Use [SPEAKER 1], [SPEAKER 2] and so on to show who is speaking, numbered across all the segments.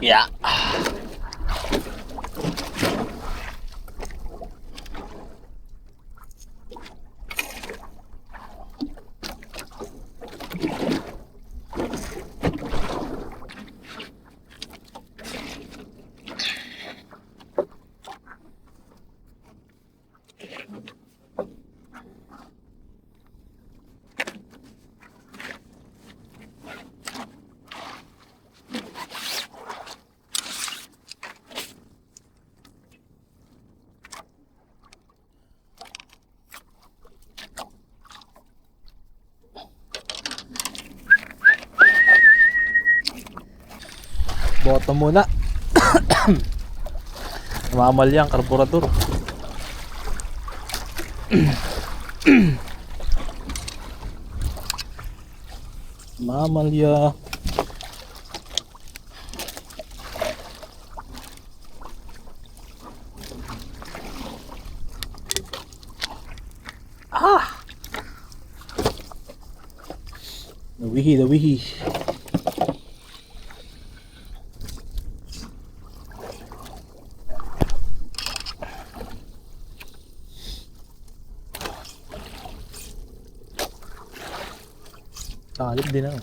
[SPEAKER 1] Yeah. Boto muna. Mamal yan, karburador. Mamalya. Dawihi. Talip din ako.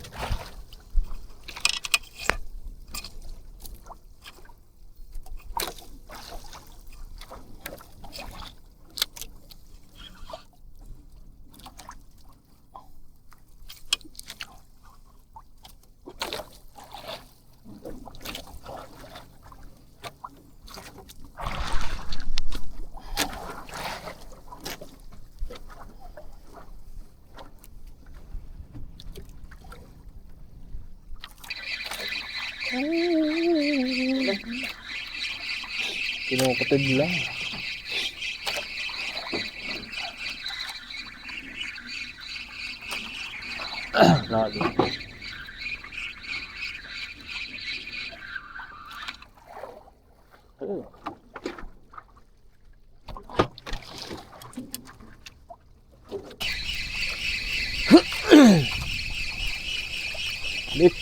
[SPEAKER 1] Kinukutid lang. Lalo. Lip.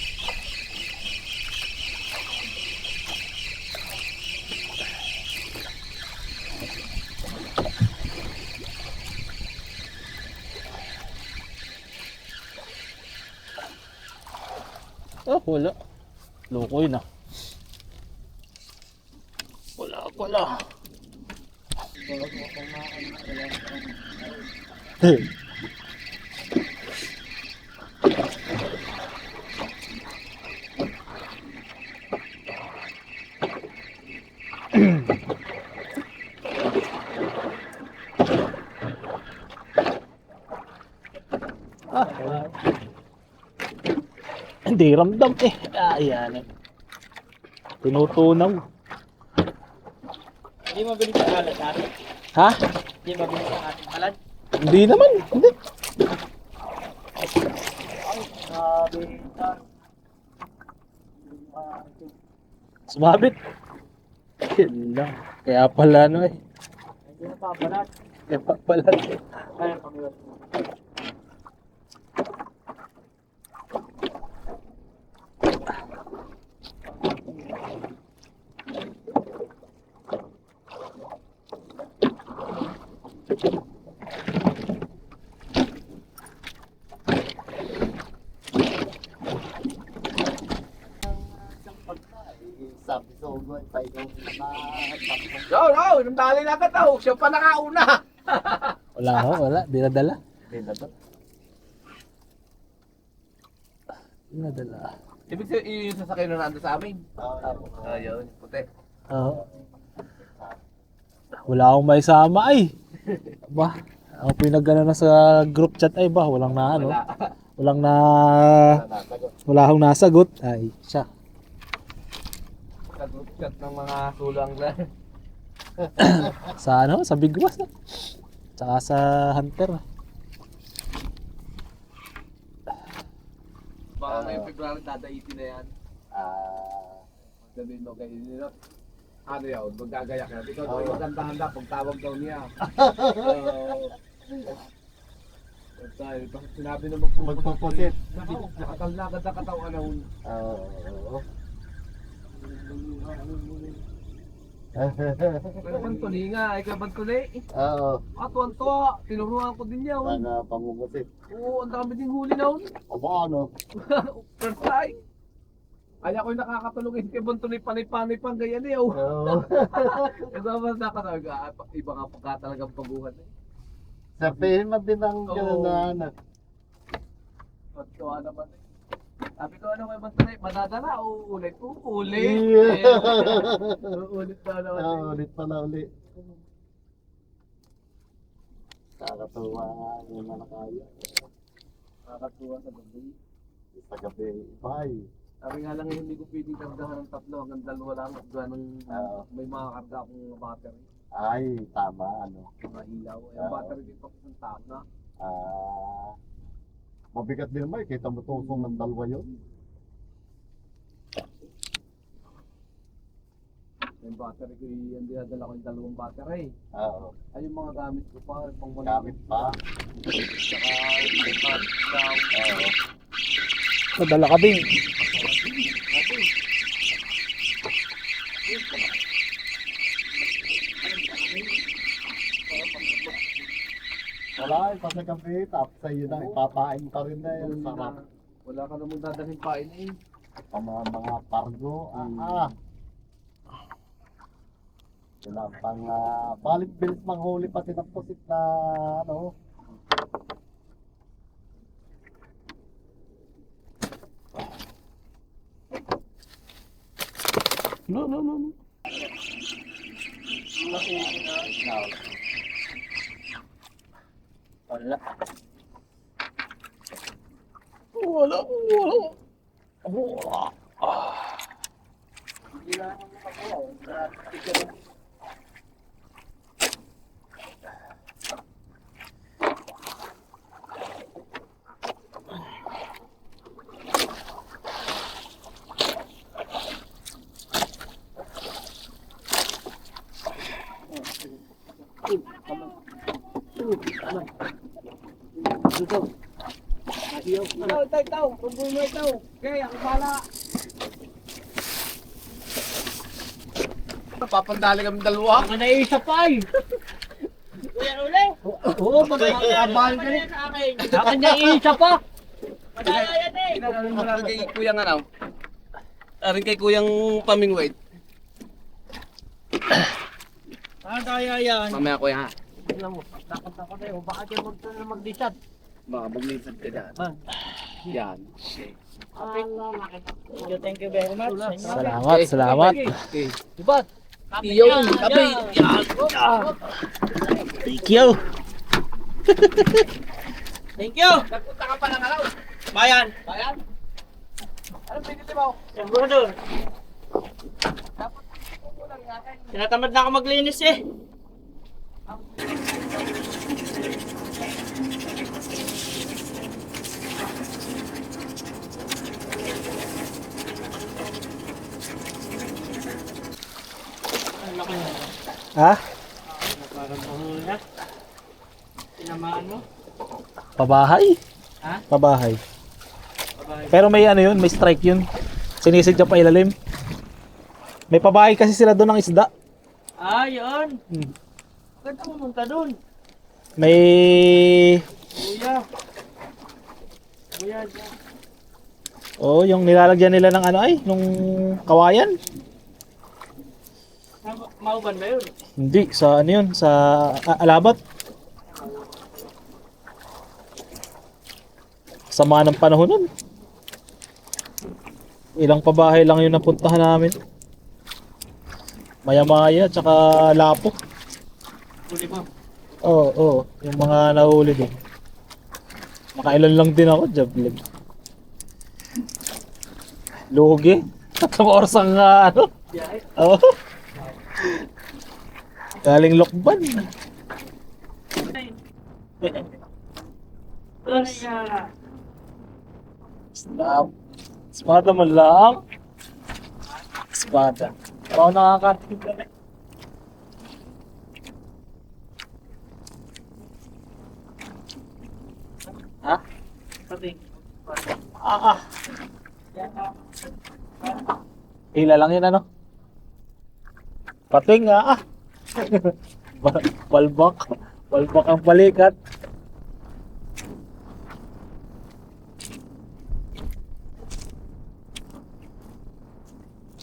[SPEAKER 1] Oh, wala. Lukoy na. Wala. Wala. Hindi ramdam eh. Ayan. Tinutunaw.
[SPEAKER 2] Hindi mabilis ang kalat natin.
[SPEAKER 1] Ha?
[SPEAKER 2] Hindi mabilis ang ating kalat.
[SPEAKER 1] Hindi naman. Hindi.
[SPEAKER 2] Ay, sabi na.
[SPEAKER 1] Sumabit. Yun lang. Kaya pala no eh.
[SPEAKER 2] Hindi na papalat.
[SPEAKER 1] Kaya pala.
[SPEAKER 2] Ay, pamilat.
[SPEAKER 3] No, nung dali na ka tao, siya pa nakauna.
[SPEAKER 1] Wala. Di nadala.
[SPEAKER 3] Ibig sabihin yung sasakay na nandun sa amin. Ayun, puti.
[SPEAKER 1] Oo. Wala akong may sama ay. Ba, ako pinagano na sa group chat ay ba, walang na ano. Walang na wala akong nasagot. Ay, siya.
[SPEAKER 3] Sa group chat ng mga sulang na.
[SPEAKER 1] Sa ano, sa Bigwas na. Tsaka sa Hunter.
[SPEAKER 3] Baka ngayong February dadaitin na yan. Sabihin mo kayo nila. Ano yun, magagayak na. Ikaw daw yung maganda-handa pag tawag daw niya. Bakit sinabi na magpupusit? Nakatalagad na kataw anahon. Pero bantuli nga, ay ka bantuli.
[SPEAKER 4] Oo.
[SPEAKER 3] Tuwan-tuwa, tinuruan ko din yan.
[SPEAKER 4] Sana pangungutit.
[SPEAKER 3] Oo, ang dami ding huli na huli.
[SPEAKER 4] Aba ano?
[SPEAKER 3] First time. Ay ako'y nakakatulungin kay bantuli panay-panay pang ganyan eh. Oh.
[SPEAKER 4] Oo.
[SPEAKER 3] Kasama na ka talaga, iba nga pagka talagang paguhan eh.
[SPEAKER 4] Sabihin mo din ang
[SPEAKER 3] Oo.
[SPEAKER 4] gano'n na ano.
[SPEAKER 3] Tuwa naman eh. Sabi ko ano kay bantuli, madadala o ulit? Ulit.
[SPEAKER 4] Yeah.
[SPEAKER 3] Ulit na naman eh.
[SPEAKER 4] Ulit pala ulit. Kakatuwa yung mga kaya.
[SPEAKER 3] Nakakatuwa sa gabi.
[SPEAKER 4] Sa gabi, bye.
[SPEAKER 3] Sabi nga lang hindi ko pwedeng kargahan ng 3 hanggang 2 lang at ganun may mga karga akong battery.
[SPEAKER 4] Ay, tama, ano.
[SPEAKER 3] Mailaw. Yung battery dito ko isang taon na.
[SPEAKER 4] Mabigat din naman, kita mo tusong ng 2 yun.
[SPEAKER 3] Yung battery ko, yung dinadala ko yung 2 battery.
[SPEAKER 4] Oo.
[SPEAKER 3] Ay yung mga gamit ko pa, pang wala.
[SPEAKER 4] Gamit pa.
[SPEAKER 3] Saka yung daw.
[SPEAKER 4] Oo.
[SPEAKER 1] Nadala ka bing.
[SPEAKER 4] Wala, pa sa gabi, tapos sa'yo na, ipapain pa rin na yun. Sarap.
[SPEAKER 3] Wala ka namang dadalhin pain eh.
[SPEAKER 4] Mga pargo, Wala pang, balit bilis manghuli pati ng pusit na, ano.
[SPEAKER 1] No.
[SPEAKER 2] Wala.
[SPEAKER 1] Wala.
[SPEAKER 2] Hindi lang ang makakuha. Itaw. Pagbuhin mo itaw. Okay, ako bala.
[SPEAKER 3] Papandali kami 2.
[SPEAKER 2] Ako na isa pa eh. Kuya uli. Oo, magkakabahan ka rin sa akin. Akin na isa pa. Madala yan eh.
[SPEAKER 3] Pinagaling mo lang kay kuyang ano? Arin kay kuyang pamingwait.
[SPEAKER 2] Ano kaya yan?
[SPEAKER 3] Mamaya kuya ha.
[SPEAKER 2] Alam mo, takot ako na yun. Baka dyan mag-disat.
[SPEAKER 3] Baka maglisan ka dyan. Yan. Okay.
[SPEAKER 2] Thank you very much.
[SPEAKER 1] Salamat.
[SPEAKER 3] Okay.
[SPEAKER 2] Diba?
[SPEAKER 3] Iyo, kape. Yan.
[SPEAKER 1] Thank you.
[SPEAKER 2] Thank you.
[SPEAKER 3] Nagpunta ka pa ng araw.
[SPEAKER 2] Bayan.
[SPEAKER 3] Bayan? Ano pinili mo?
[SPEAKER 2] Yan brother.
[SPEAKER 3] Dapat kukulang natin.
[SPEAKER 2] Tinatamad na ako maglinis eh. Ang laki na.
[SPEAKER 1] Ha?
[SPEAKER 2] Parang mahula. Tinamaan mo?
[SPEAKER 1] Pabahay?
[SPEAKER 2] Ha?
[SPEAKER 1] Pabahay.
[SPEAKER 2] Babae.
[SPEAKER 1] Pero may ano yun, may strike yun. Sinisidya pa ilalim. May pabahay kasi sila doon ng isda.
[SPEAKER 2] Ah, yun.
[SPEAKER 1] Hmm.
[SPEAKER 2] Ganda pumunta dun.
[SPEAKER 1] May...
[SPEAKER 2] Kuya. Kuya dyan.
[SPEAKER 1] Oh, yung nilalagyan nila ng ano ay, nung kawayan.
[SPEAKER 2] Mauban ba yun?
[SPEAKER 1] Hindi, sa ano yun, sa Alabat. Sama ng panahon nun. Ilang pabahay lang yung napuntahan namin. Maya-maya, tsaka Lapo.
[SPEAKER 2] Huli mo.
[SPEAKER 1] Oo, yung mga nahuli din. Makailan lang din ako, jablag. Lugi. 3 oras ang ano.
[SPEAKER 2] Biyahe.
[SPEAKER 1] Oo. Galing Lokban.
[SPEAKER 2] Kaya.
[SPEAKER 1] Stop. Espada mo lang. Espada. Ako nakakatig ka na. Ha?
[SPEAKER 2] Pati.
[SPEAKER 1] Ah. Hila lang yun ano? Pating ah. Balbak. Balbak ang balikat.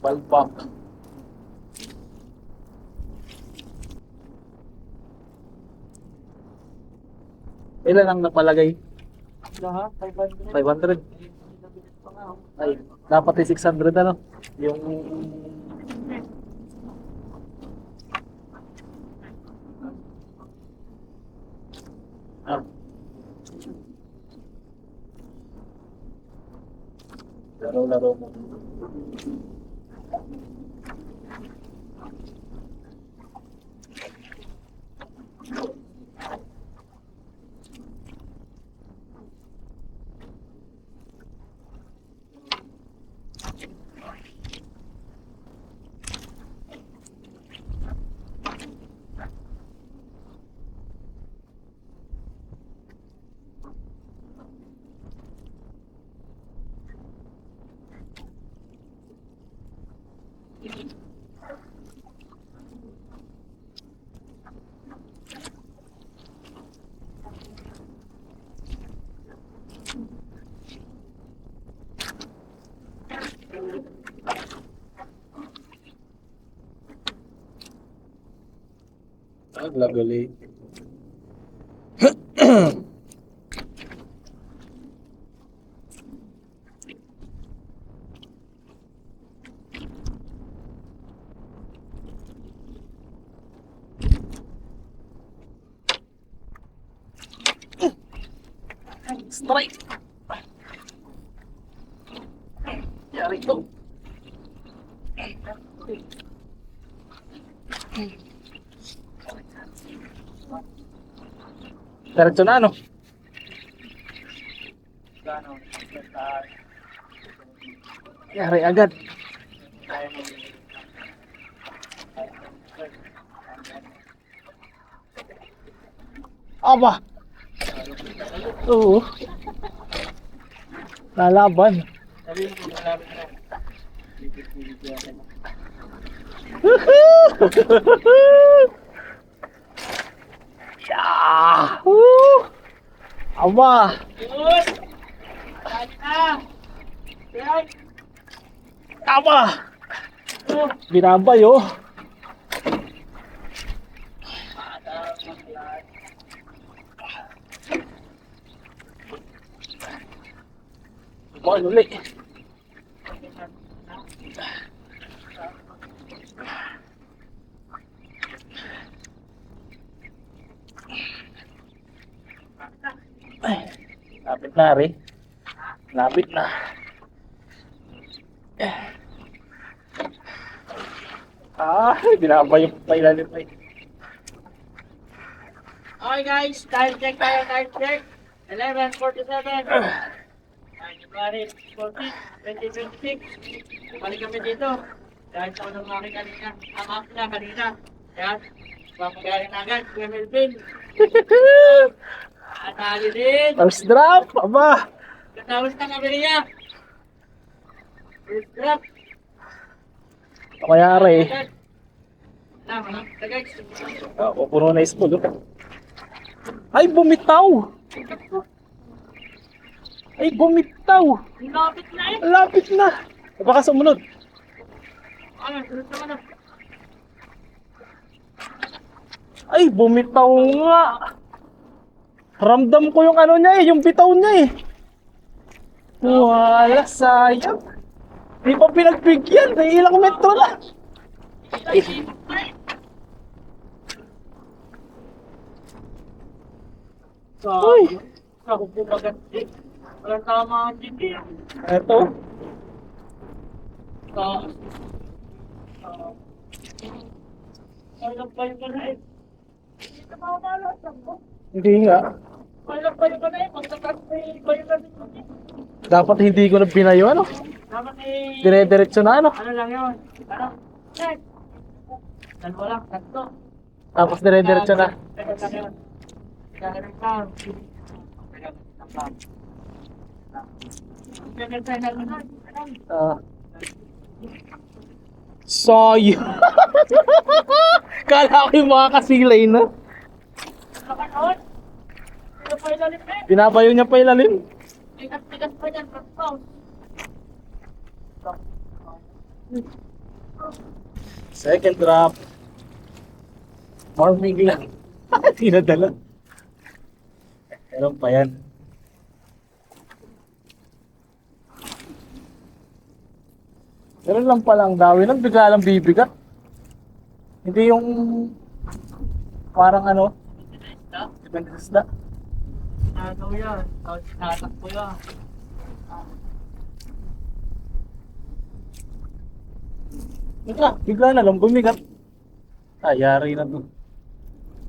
[SPEAKER 1] Balbak. Ilan ang napalagay?
[SPEAKER 2] Lahat, 500.
[SPEAKER 1] 500. Ay, dapat ay 600 ano? Yung ah. Laro mo. Lagali. Strike. Yari ito. Diretso na ano? Yari agad. Aba. Oo. Lalaban. Yeah. Woo. Aba.
[SPEAKER 2] Yun! Tata! Yan!
[SPEAKER 1] Aba. Binabay oh. Ball uli. Ay, lapit na rin. Lapit na. Binabay yung pailalim ay.
[SPEAKER 2] Okay guys, time check tayo, time check. 11:47. January 14, 2026. Balik kami dito. Dahil sa unang mga kanina, ang app na kanina. Yan, papagaling na agad, Kuya Melvin. Atali din.
[SPEAKER 1] First drop, aba.
[SPEAKER 2] Katapos na kami niya. First drop.
[SPEAKER 1] Ito kaya rin.
[SPEAKER 2] Tama, guys.
[SPEAKER 1] Puno na spool. Ay, bumitaw! Ay, bumitaw!
[SPEAKER 2] Lapit na eh.
[SPEAKER 1] Lapit na! Baka sumunod.
[SPEAKER 2] Ano, sunod naman na.
[SPEAKER 1] Ay, bumitaw nga! Ramdam ko yung ano niya eh, yung bitaw niya eh. Wala, sayang. Di pa pinagbigyan, may ilang metro na. Uy!
[SPEAKER 2] Ako po maganda. Walang tama ang hindi.
[SPEAKER 1] Eto.
[SPEAKER 2] Walang payo ka na eh. Hindi ka makamalot ako.
[SPEAKER 1] Hindi nga.
[SPEAKER 2] Walang payo ka na eh. Magtakas na eh. Payo ka dito eh.
[SPEAKER 1] Dapat hindi ko na binayo ano.
[SPEAKER 2] Dapat eh.
[SPEAKER 1] Dire-diretso na ano.
[SPEAKER 2] Ano lang yun? Ano? Check. Dalawa lang. Tatlo.
[SPEAKER 1] Tapos dire-diretso na.
[SPEAKER 2] Teka ka yun. Kakarin ka. Gaganda na lang.
[SPEAKER 1] Ah, Sayang. Kala ko yung mga kasilay na.
[SPEAKER 2] Nakanood. Ito pa ilalim eh.
[SPEAKER 1] Pinapayo niya pa ilalim.
[SPEAKER 2] Tigas-tigas pa yan. Pagpaw.
[SPEAKER 1] Second drop. Farming lang. Tinadala. Meron pa yan. Meron lang palang dawi lang, bigla lang bibigat. Hindi yung parang ano, depende sa isda.
[SPEAKER 2] Ano yan? Tatakbo yan.
[SPEAKER 1] Bigla na lang bumigat. Ah, yari na to.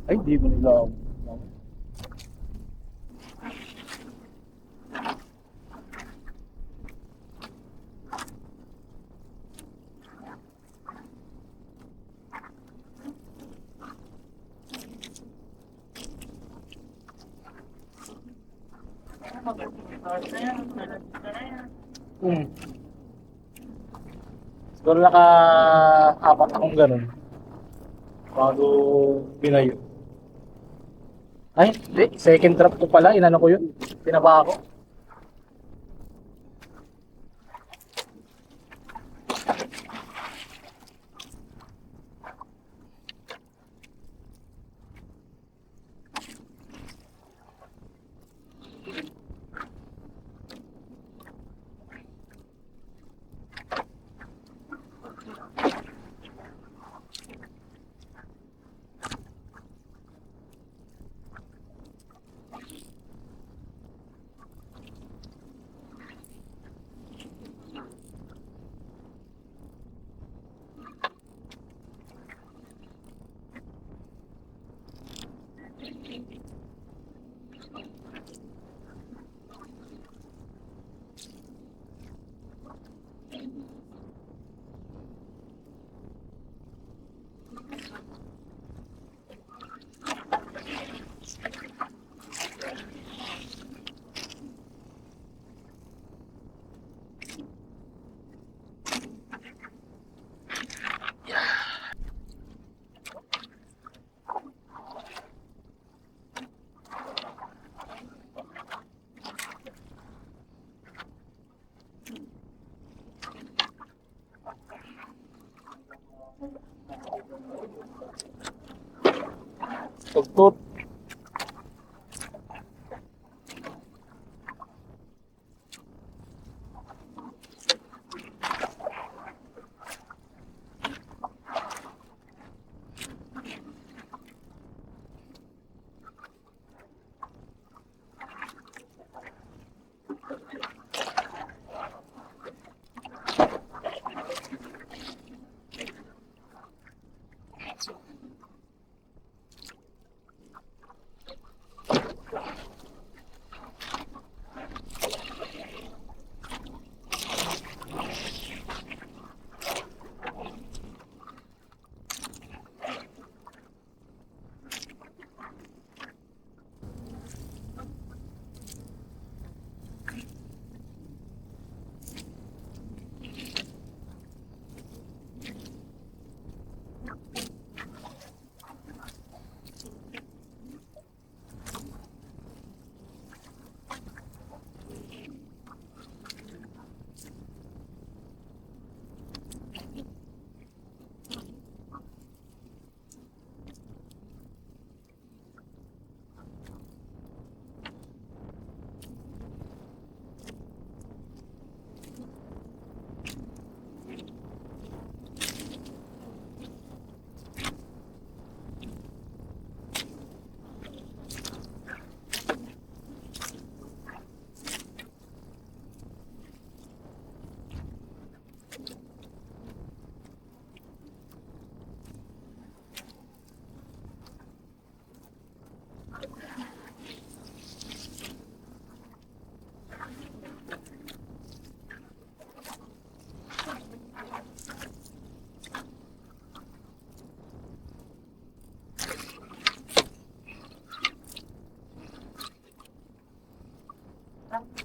[SPEAKER 1] Ay, di ko nila. Hmm. Siguro naka-apat akong ganun. Bago pinayo. Ay, hindi. Second drop ko pala. Inano ko yun. Pinaba ako. Tugtut.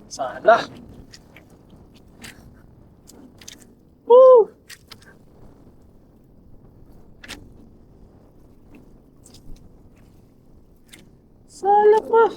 [SPEAKER 1] Sana. Woo! Ah.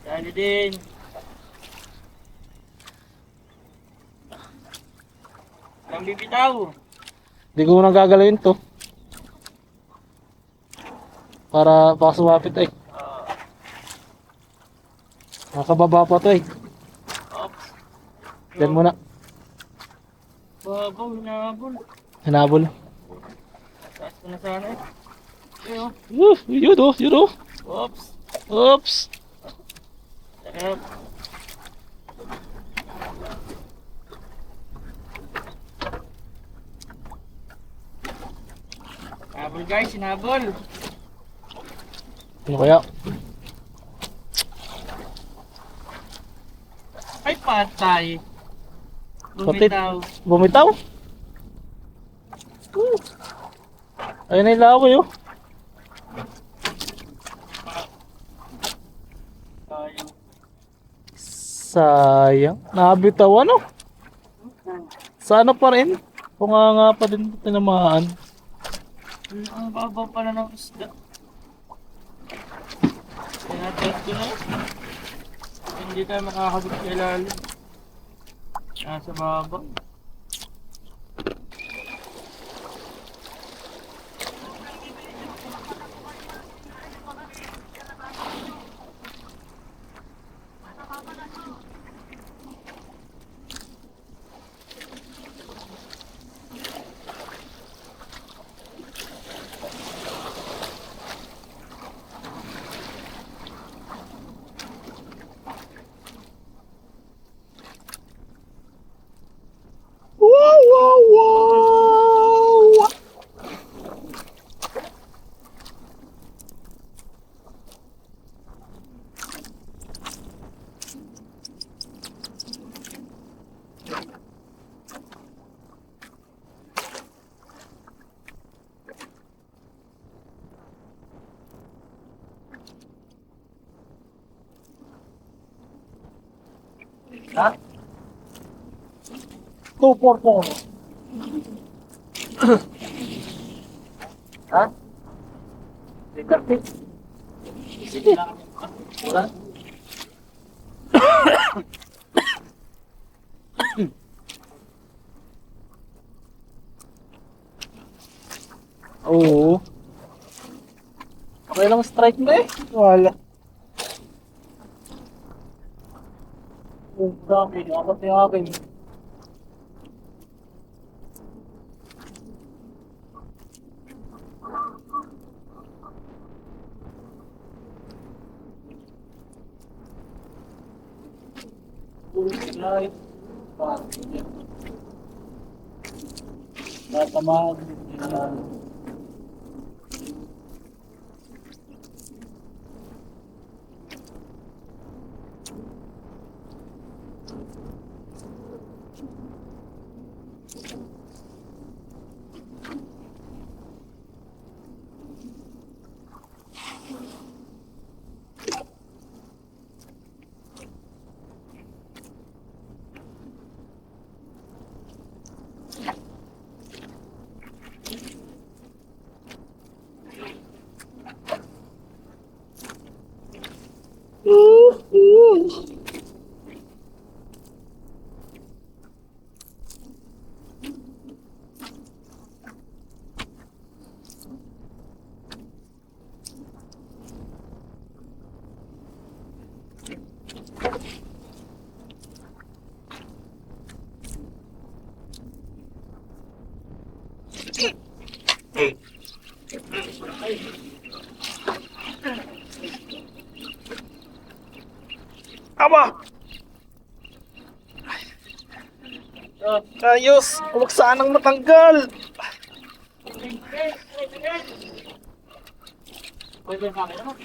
[SPEAKER 2] Dali din. Ang bibitaw.
[SPEAKER 1] Hindi ko muna gagalawin to. Para baka sumapit ay. Nakababa pa to eh.
[SPEAKER 2] Oops.
[SPEAKER 1] Yan muna.
[SPEAKER 2] Babaw, hinabol.
[SPEAKER 1] Hinabol.
[SPEAKER 2] Taas ko na sana eh. Ayun.
[SPEAKER 1] Yun oh, yun oh.
[SPEAKER 2] Oops.
[SPEAKER 1] Oops.
[SPEAKER 2] Sarap. Hinabol guys, hinabol.
[SPEAKER 1] Ano kaya?
[SPEAKER 2] Ay, patay.
[SPEAKER 1] Patit.
[SPEAKER 2] Bumitaw.
[SPEAKER 1] Bumitaw? Ayun na yung laway oh.
[SPEAKER 2] Tayo.
[SPEAKER 1] Sayang. Nabitaw ano? Sana pa rin. Kung nga pa din tinamaan.
[SPEAKER 2] Ang babaw pala ng isda. Tinatest ko na. Hindi tayo makakabot sa ilalim. Nasa baba.
[SPEAKER 1] Wow, wow, wow!
[SPEAKER 2] Ha?
[SPEAKER 1] 244.
[SPEAKER 2] Ha? Likarpit. Sige. Wala.
[SPEAKER 1] Oo. Okay lang strike na eh. Wala. Oh, dami. Dapat yung akin. Ay. Natamaan.
[SPEAKER 5] Aba! Ayos! Huwag sanang matanggal!
[SPEAKER 2] Pwede yung camera mo.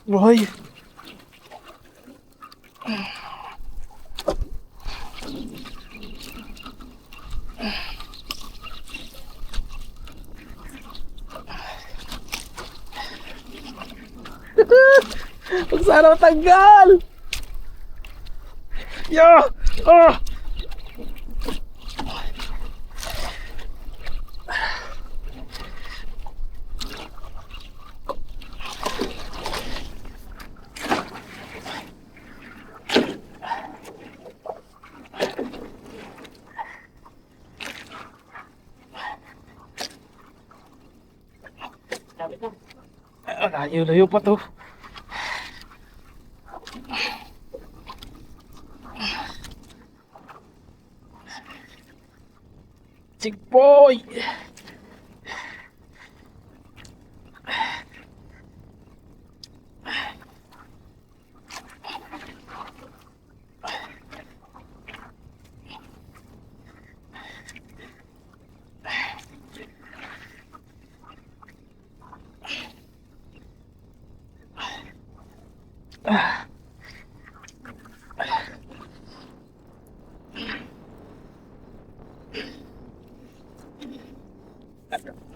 [SPEAKER 5] Buhay! Huwag sana matanggal! Yo! Oh!
[SPEAKER 2] Sabi ka.
[SPEAKER 5] Layo-layo pa to. Chikboy!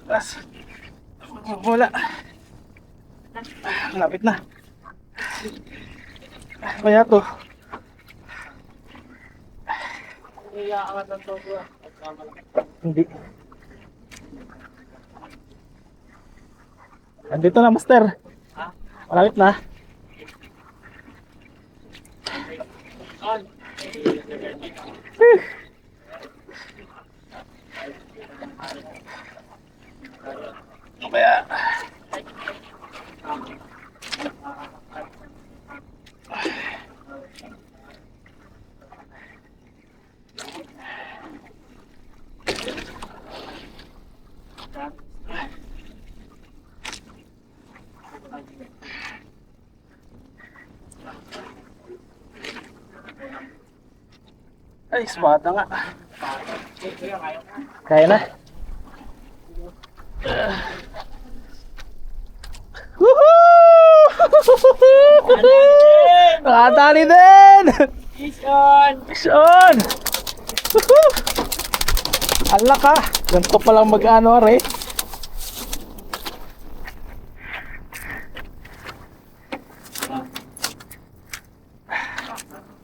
[SPEAKER 5] As. Wala. Malapit na. Kaya to.
[SPEAKER 2] Iyaangat ang todo.
[SPEAKER 5] Hindi. Andito na, master.
[SPEAKER 2] Ha?
[SPEAKER 5] Malapit na.
[SPEAKER 2] On.
[SPEAKER 5] Kaya. Ay, espada nga. Kaya na. Woohoo! Nakatali din!
[SPEAKER 2] Fish on!
[SPEAKER 5] Fish on! Woohoo! Ala ka! Ganito palang mag-ano are.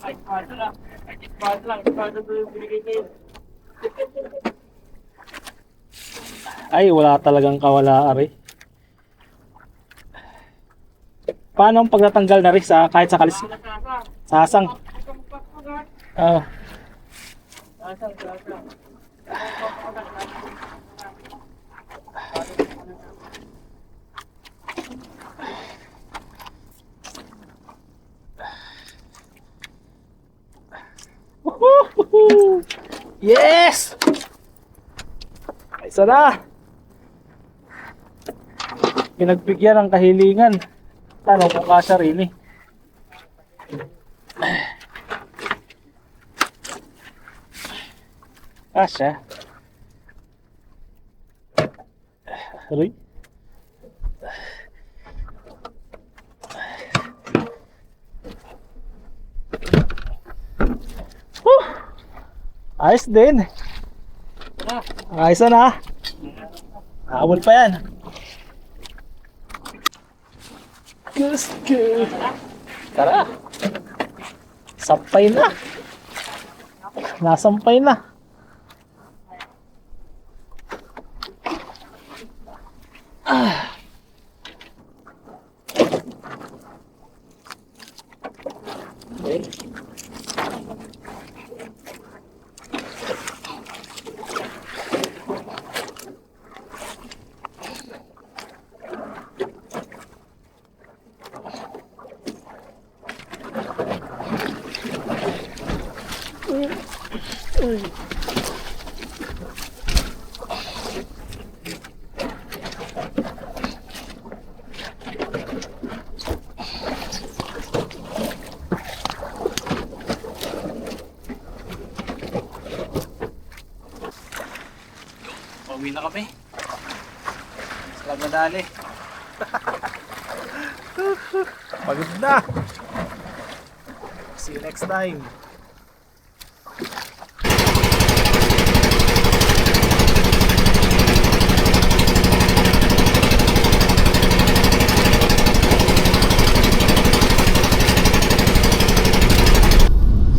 [SPEAKER 2] Ay, espada lang. Espada lang. Espada to yung binigay kayo.
[SPEAKER 5] Ay, wala talagang kawala are. Paano ang pagtatanggal na rin sa kahit sa kalis? Sa hasang. Oo. Woohoo! Yes! Isa na! Pinagbigyan ng kahilingan. Tanong kung kasya rin eh. Asya. Aroy. Whew! Ayos din. Ayos na. Habol pa yan. Gusto. Tara. Sampay na. Nasampay na. Pauwi na kami. Salag na dali. Pagod na. See you next time.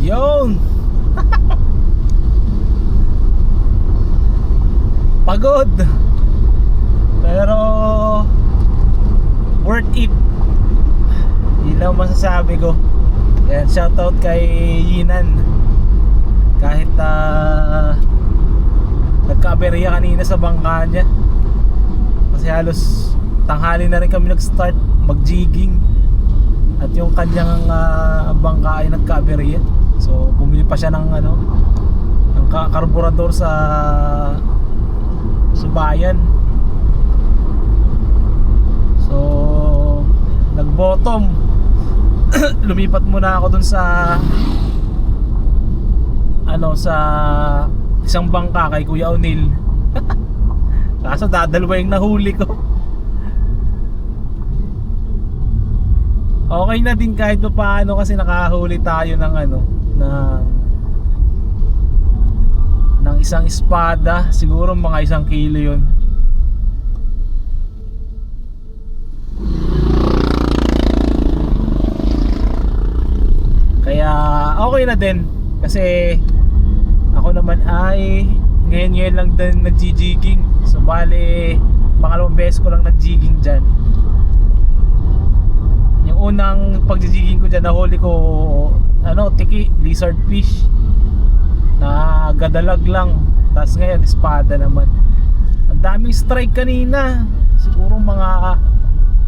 [SPEAKER 5] Yun. Pagod. Pero worth it. Yun lang masasabi ko. Yan, shoutout kay Yinan. Kahit nagka-aberya kanina sa bangka niya. Kasi halos tanghali na rin kami nag-start mag-jigging. At yung kanyang bangka ay nagka-aberya. So bumili pa siya ng ng karburador sa bayan. So nag-bottom. Lumipat muna ako dun sa sa isang bangka kay Kuya O'Neil. Kaso dadalwa yung nahuli ko. Okay na din kahit paano kasi nakahuli tayo ng ng isang espada. Siguro mga 1 kilo yun. Kaya okay na din. Kasi ako naman ay ngayon lang din nag-jigging. So bale pangalawang beses ko lang nag-jigging dyan. Yung unang pag-jigging ko dyan, nahuli ko tiki, lizard fish na gadalag lang. Tapos ngayon espada naman. Ang daming strike kanina. Siguro mga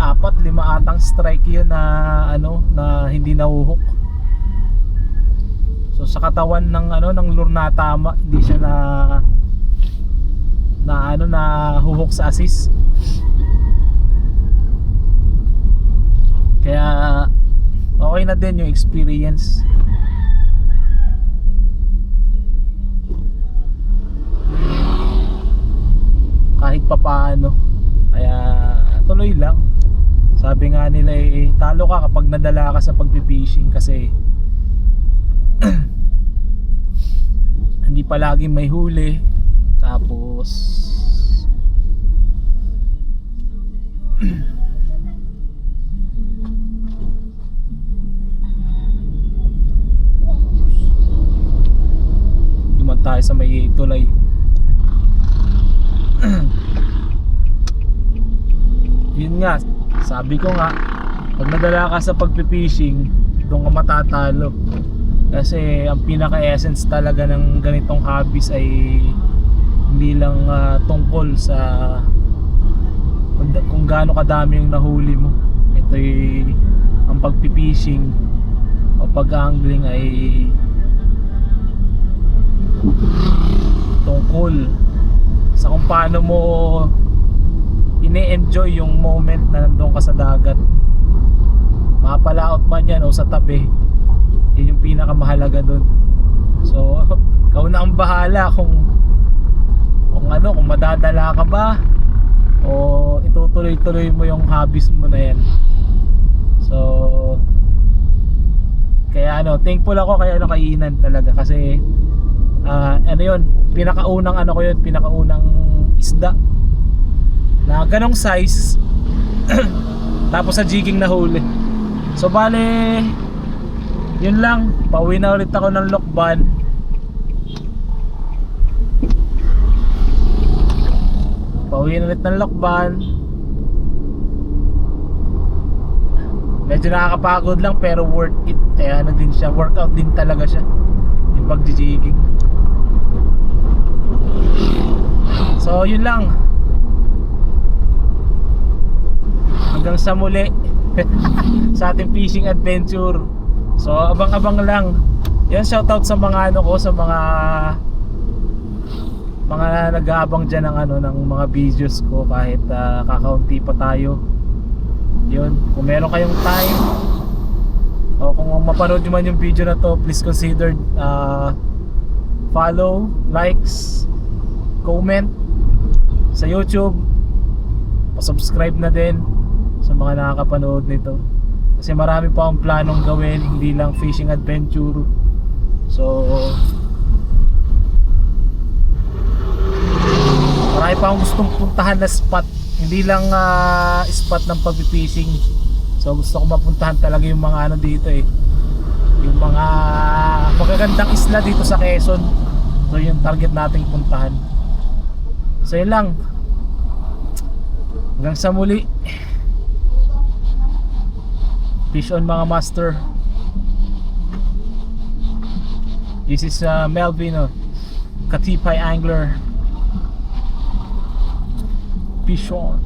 [SPEAKER 5] 4-5 atang strike yun na na hindi nahuhok. So sa katawan ng ng lure na tama, hindi siya na huhok sa assist. Kaya okay na din yung experience. Kahit papaano. Kaya tuloy lang. Sabi nga nila talo ka kapag nadala ka sa pagpipishing kasi hindi palagi may huli. Tapos duman tayo sa may tulay. Yun nga, sabi ko nga, pag nadala ka sa pagpipishing, doon ka matatalo. Kasi ang pinaka-essence talaga ng ganitong hobbies ay hindi lang tungkol sa kung gaano kadami yung nahuli mo. Ito'y ang pagpipishing o pag-angling ay tungkol sa kung paano mo ine-enjoy yung moment na nandun ka sa dagat. Mapalaot man yan o sa tabi, yun yung pinakamahalaga dun. So ikaw na ang bahala kung kung ano, kung madadala ka ba o itutuloy-tuloy mo yung hobbies mo na yan. So kaya ano, thankful ako kay ano, kay Inan talaga kasi ano yun, pinakaunang ano ko yun, pinakaunang isda na ganong size tapos sa jigging na huli. So bale yun lang, pauwi na ulit ako ng Lokban. Pauwi na ulit ng Lokban. Medyo nakakapagod lang pero worth it. Kaya ano din siya, workout din talaga siya yung pag-jigging. So yun lang. Hanggang sa muli sa ating fishing adventure. So abang-abang lang. Yan, shoutout sa mga ano ko, sa mga nag-aabang diyan ng ano, ng mga videos ko kahit kakaunti pa tayo. Yun, kung meron kayong time o kung mapanood nyo man yung video na to, please consider follow, likes, comment sa YouTube, pa-subscribe na din sa mga nakakapanood nito kasi marami pa akong planong gawin, hindi lang fishing adventure. So marami pa akong gustong puntahan na spot, hindi lang spot ng pag-fishing. So gusto ko mapuntahan talaga yung mga ano dito yung mga magagandang isla dito sa Quezon. So yung target nating puntahan. So yun lang, hanggang sa muli. Fish on mga master. This is Melvin, Katipay Angler. Fish on.